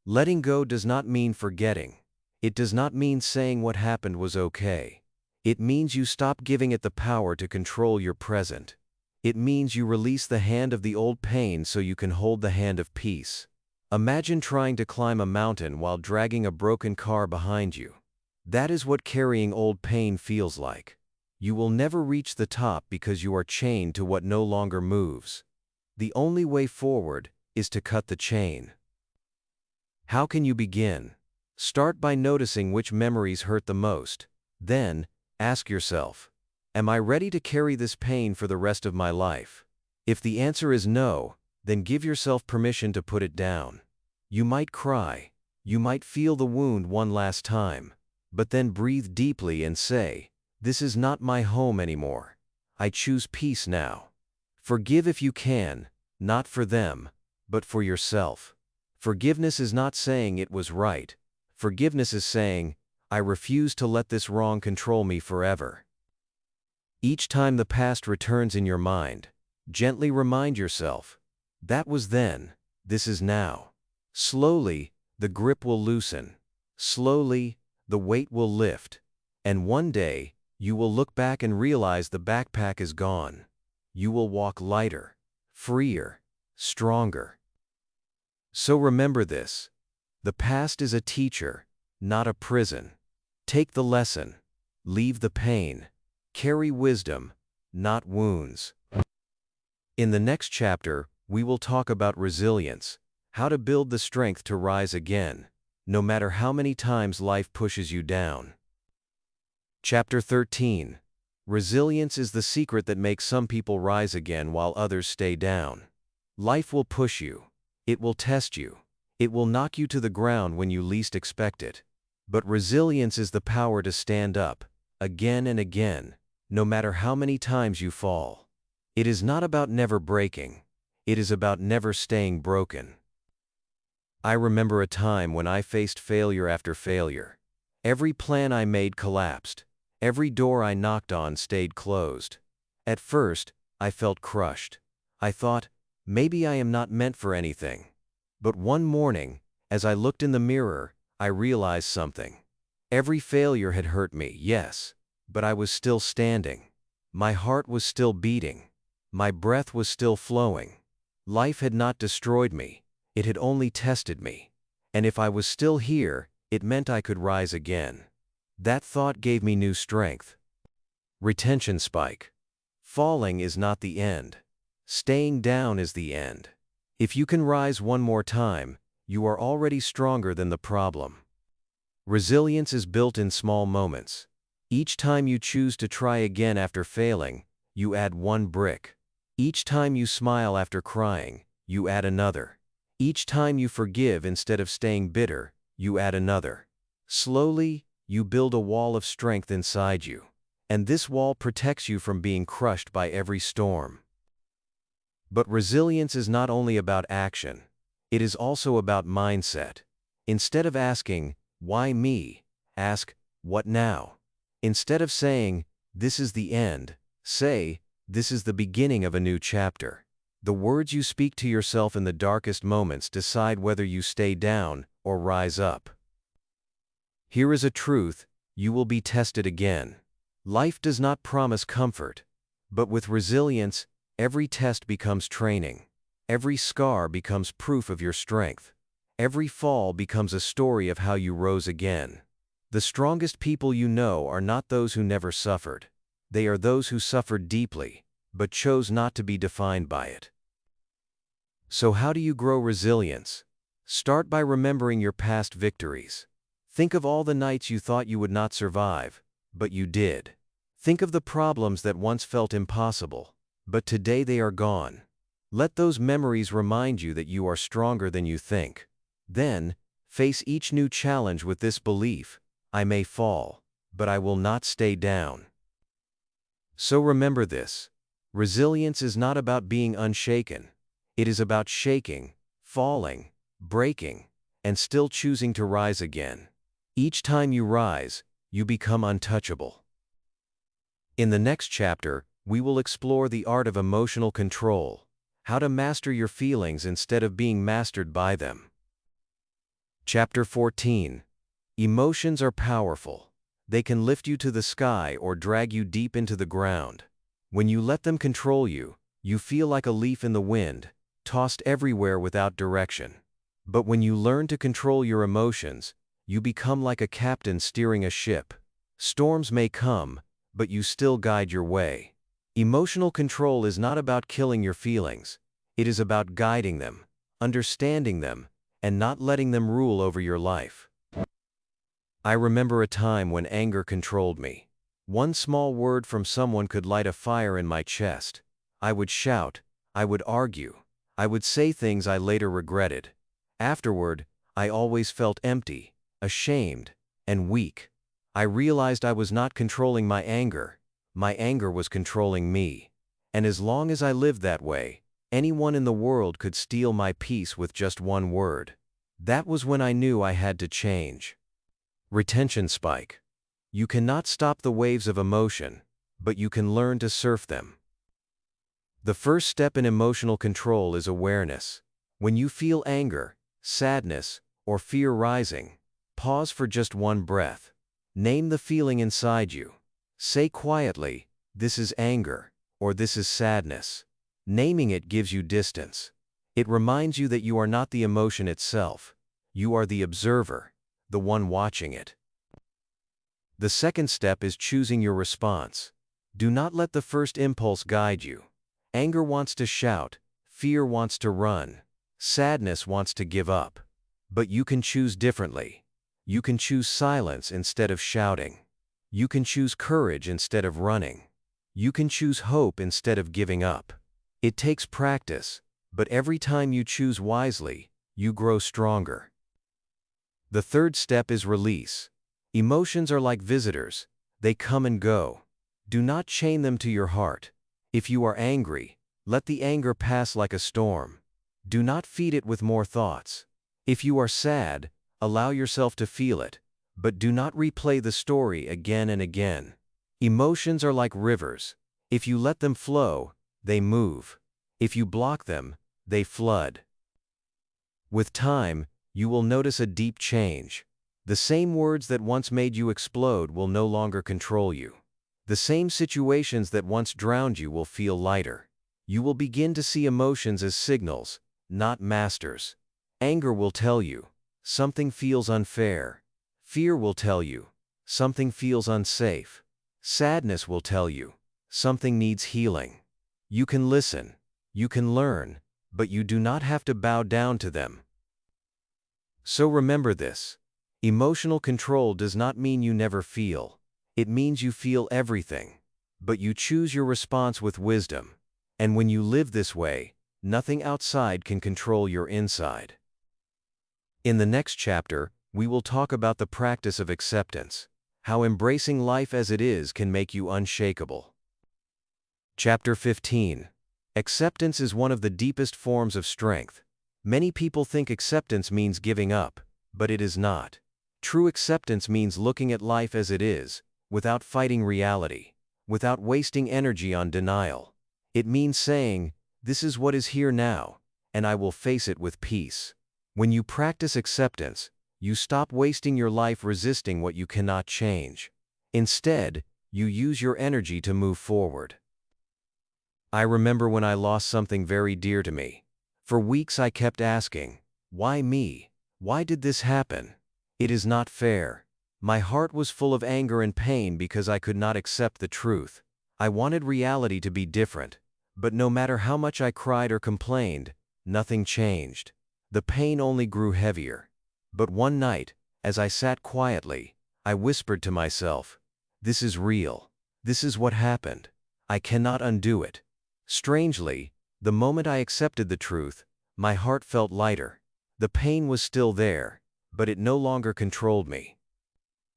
Letting go does not mean forgetting. It does not mean saying what happened was okay. It means you stop giving it the power to control your present. It means you release the hand of the old pain so you can hold the hand of peace. Imagine trying to climb a mountain while dragging a broken car behind you. That is what carrying old pain feels like. You will never reach the top because you are chained to what no longer moves. The only way forward is to cut the chain. How can you begin? Start by noticing which memories hurt the most. Then, ask yourself, am I ready to carry this pain for the rest of my life? If the answer is no, then give yourself permission to put it down. You might cry, you might feel the wound one last time, but then breathe deeply and say, "This is not my home anymore. I choose peace now." Forgive if you can, not for them, but for yourself. Forgiveness is not saying it was right. Forgiveness is saying, I refuse to let this wrong control me forever. Each time the past returns in your mind, gently remind yourself, that was then, this is now. Slowly, the grip will loosen. Slowly, the weight will lift. And one day, you will look back and realize the backpack is gone. You will walk lighter, freer, stronger. So remember this. The past is a teacher, not a prison. Take the lesson. Leave the pain. Carry wisdom, not wounds. In the next chapter, we will talk about resilience, how to build the strength to rise again, no matter how many times life pushes you down. Chapter 13. Resilience is the secret that makes some people rise again while others stay down. Life will push you. It will test you. It will knock you to the ground when you least expect it. But resilience is the power to stand up, again and again, no matter how many times you fall. It is not about never breaking. It is about never staying broken. I remember a time when I faced failure after failure. Every plan I made collapsed. Every door I knocked on stayed closed. At first, I felt crushed. I thought, maybe I am not meant for anything. But one morning, as I looked in the mirror, I realized something. Every failure had hurt me, yes, but I was still standing. My heart was still beating. My breath was still flowing. Life had not destroyed me. It had only tested me. And if I was still here, it meant I could rise again. That thought gave me new strength. Retention spike. Falling is not the end. Staying down is the end. If you can rise one more time, you are already stronger than the problem. Resilience is built in small moments. Each time you choose to try again after failing, you add one brick. Each time you smile after crying, you add another. Each time you forgive instead of staying bitter, you add another. Slowly, you build a wall of strength inside you. And this wall protects you from being crushed by every storm. But resilience is not only about action. It is also about mindset. Instead of asking, why me? Ask, what now? Instead of saying, this is the end, say, this is the beginning of a new chapter. The words you speak to yourself in the darkest moments decide whether you stay down or rise up. Here is a truth, you will be tested again. Life does not promise comfort, but with resilience, every test becomes training. Every scar becomes proof of your strength. Every fall becomes a story of how you rose again. The strongest people you know are not those who never suffered. They are those who suffered deeply, but chose not to be defined by it. So how do you grow resilience? Start by remembering your past victories. Think of all the nights you thought you would not survive, but you did. Think of the problems that once felt impossible, but today they are gone. Let those memories remind you that you are stronger than you think. Then, face each new challenge with this belief: I may fall, but I will not stay down. So remember this: resilience is not about being unshaken. It is about shaking, falling, breaking, and still choosing to rise again. Each time you rise, you become untouchable. In the next chapter, we will explore the art of emotional control, how to master your feelings instead of being mastered by them. Chapter 14. Emotions are powerful. They can lift you to the sky or drag you deep into the ground. When you let them control you, you feel like a leaf in the wind, tossed everywhere without direction. But when you learn to control your emotions, you become like a captain steering a ship. Storms may come, but you still guide your way. Emotional control is not about killing your feelings. It is about guiding them, understanding them, and not letting them rule over your life. I remember a time when anger controlled me. One small word from someone could light a fire in my chest. I would shout, I would argue, I would say things I later regretted. Afterward, I always felt empty, ashamed, and weak. I realized I was not controlling my anger was controlling me. And as long as I lived that way, anyone in the world could steal my peace with just one word. That was when I knew I had to change. Retention spike. You cannot stop the waves of emotion, but you can learn to surf them. The first step in emotional control is awareness. When you feel anger, sadness, or fear rising, pause for just one breath. Name the feeling inside you. Say quietly, "This is anger," or "This is sadness." Naming it gives you distance. It reminds you that you are not the emotion itself. You are the observer, the one watching it. The second step is choosing your response. Do not let the first impulse guide you. Anger wants to shout, fear wants to run, sadness wants to give up. But you can choose differently. You can choose silence instead of shouting. You can choose courage instead of running. You can choose hope instead of giving up. It takes practice, but every time you choose wisely, you grow stronger. The third step is release. Emotions are like visitors. They come and go. Do not chain them to your heart. If you are angry, let the anger pass like a storm. Do not feed it with more thoughts. If you are sad, allow yourself to feel it, but do not replay the story again and again. Emotions are like rivers. If you let them flow, they move. If you block them, they flood. With time, you will notice a deep change. The same words that once made you explode will no longer control you. The same situations that once drowned you will feel lighter. You will begin to see emotions as signals, not masters. Anger will tell you, something feels unfair. Fear will tell you, something feels unsafe. Sadness will tell you, something needs healing. You can listen, you can learn, but you do not have to bow down to them. So remember this. Emotional control does not mean you never feel. It means you feel everything. But you choose your response with wisdom. And when you live this way, nothing outside can control your inside. In the next chapter, we will talk about the practice of acceptance, how embracing life as it is can make you unshakable. Chapter 15. Acceptance is one of the deepest forms of strength. Many people think acceptance means giving up, but it is not. True acceptance means looking at life as it is, without fighting reality, without wasting energy on denial. It means saying, "This is what is here now, and I will face it with peace." When you practice acceptance, you stop wasting your life resisting what you cannot change. Instead, you use your energy to move forward. I remember when I lost something very dear to me. For weeks I kept asking, "Why me? Why did this happen? It is not fair." My heart was full of anger and pain because I could not accept the truth. I wanted reality to be different, but no matter how much I cried or complained, nothing changed. The pain only grew heavier. But one night, as I sat quietly, I whispered to myself, "This is real. This is what happened. I cannot undo it." Strangely, the moment I accepted the truth, my heart felt lighter. The pain was still there, but it no longer controlled me.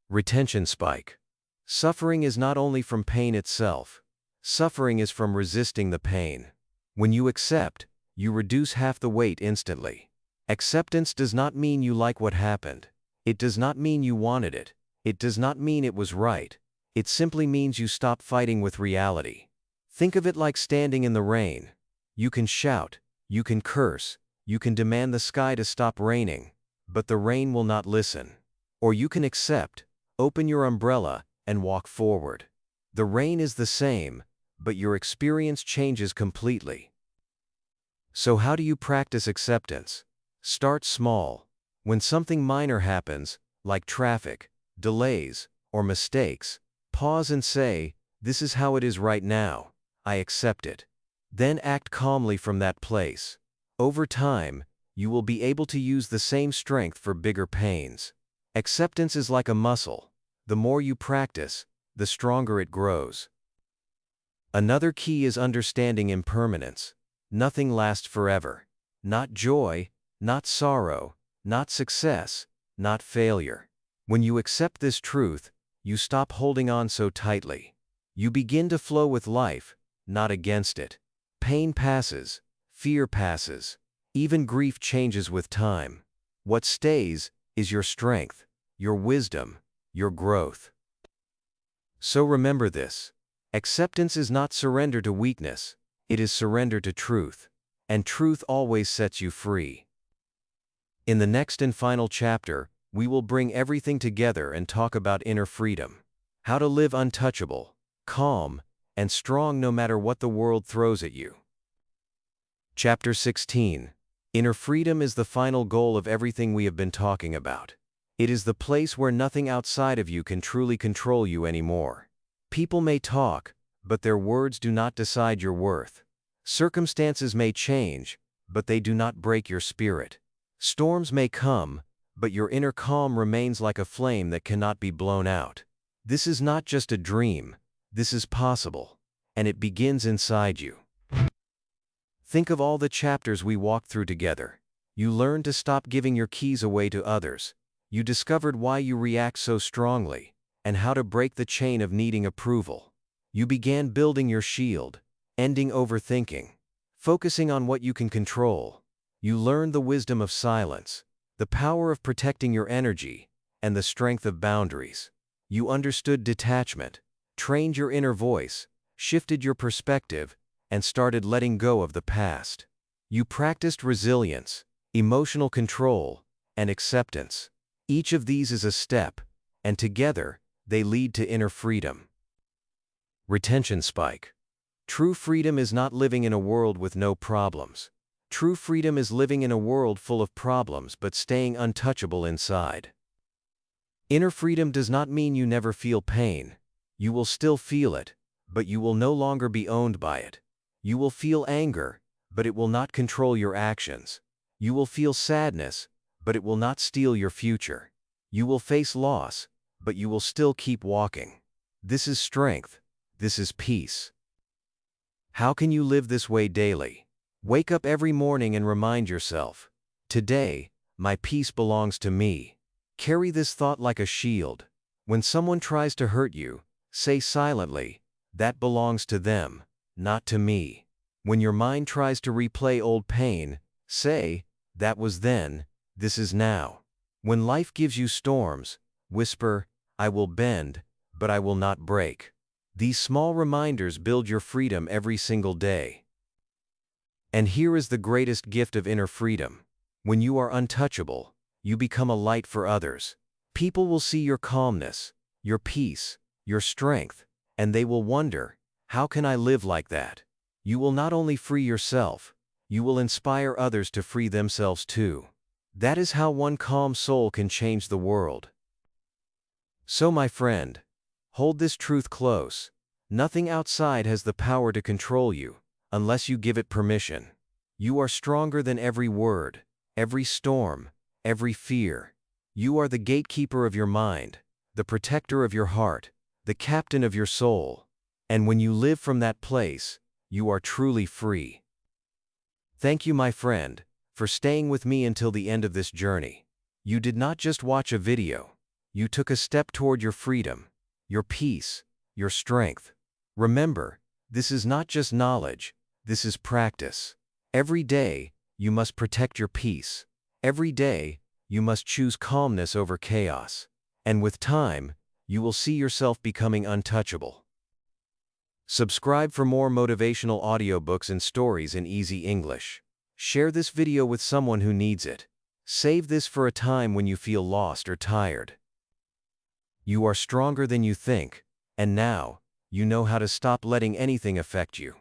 Retention spike. Suffering is not only from pain itself. Suffering is from resisting the pain. When you accept, you reduce half the weight instantly. Acceptance does not mean you like what happened. It does not mean you wanted it. It does not mean it was right. It simply means you stop fighting with reality. Think of it like standing in the rain. You can shout, you can curse, you can demand the sky to stop raining, but the rain will not listen. Or you can accept, open your umbrella, and walk forward. The rain is the same, but your experience changes completely. So how do you practice acceptance? Start small. When something minor happens, like traffic, delays, or mistakes, pause and say, "This is how it is right now. I accept it." Then act calmly from that place. Over time, you will be able to use the same strength for bigger pains. Acceptance is like a muscle. The more you practice, the stronger it grows. Another key is understanding impermanence. Nothing lasts forever. Not joy, not sorrow, not success, not failure. When you accept this truth, you stop holding on so tightly. You begin to flow with life, not against it. Pain passes, fear passes, even grief changes with time. What stays is your strength, your wisdom, your growth. So remember this. Acceptance is not surrender to weakness, it is surrender to truth. And truth always sets you free. In the next and final chapter, we will bring everything together and talk about inner freedom. How to live untouchable, calm, and strong no matter what the world throws at you. Chapter 16. Inner freedom is the final goal of everything we have been talking about. It is the place where nothing outside of you can truly control you anymore. People may talk, but their words do not decide your worth. Circumstances may change, but they do not break your spirit. Storms may come, but your inner calm remains like a flame that cannot be blown out. This is not just a dream, this is possible, and it begins inside you. Think of all the chapters we walked through together. You learned to stop giving your keys away to others. You discovered why you react so strongly, and how to break the chain of needing approval. You began building your shield, ending overthinking, focusing on what you can control. You learned the wisdom of silence, the power of protecting your energy, and the strength of boundaries. You understood detachment, trained your inner voice, shifted your perspective, and started letting go of the past. You practiced resilience, emotional control, and acceptance. Each of these is a step, and together, they lead to inner freedom. Retention spike. True freedom is not living in a world with no problems. True freedom is living in a world full of problems but staying untouchable inside. Inner freedom does not mean you never feel pain. You will still feel it, but you will no longer be owned by it. You will feel anger, but it will not control your actions. You will feel sadness, but it will not steal your future. You will face loss, but you will still keep walking. This is strength. This is peace. How can you live this way daily? Wake up every morning and remind yourself, "Today, my peace belongs to me." Carry this thought like a shield. When someone tries to hurt you, say silently, "That belongs to them, not to me." When your mind tries to replay old pain, say, "That was then, this is now." When life gives you storms, whisper, "I will bend, but I will not break." These small reminders build your freedom every single day. And here is the greatest gift of inner freedom. When you are untouchable, you become a light for others. People will see your calmness, your peace, your strength, and they will wonder, "How can I live like that?" You will not only free yourself, you will inspire others to free themselves too. That is how one calm soul can change the world. So my friend, hold this truth close. Nothing outside has the power to control you, unless you give it permission. You are stronger than every word, every storm, every fear. You are the gatekeeper of your mind, the protector of your heart, the captain of your soul. And when you live from that place, you are truly free. Thank you, my friend, for staying with me until the end of this journey. You did not just watch a video. You took a step toward your freedom, your peace, your strength. Remember, this is not just knowledge, this is practice. Every day, you must protect your peace. Every day, you must choose calmness over chaos. And with time, you will see yourself becoming untouchable. Subscribe for more motivational audiobooks and stories in easy English. Share this video with someone who needs it. Save this for a time when you feel lost or tired. You are stronger than you think, and now, you know how to stop letting anything affect you.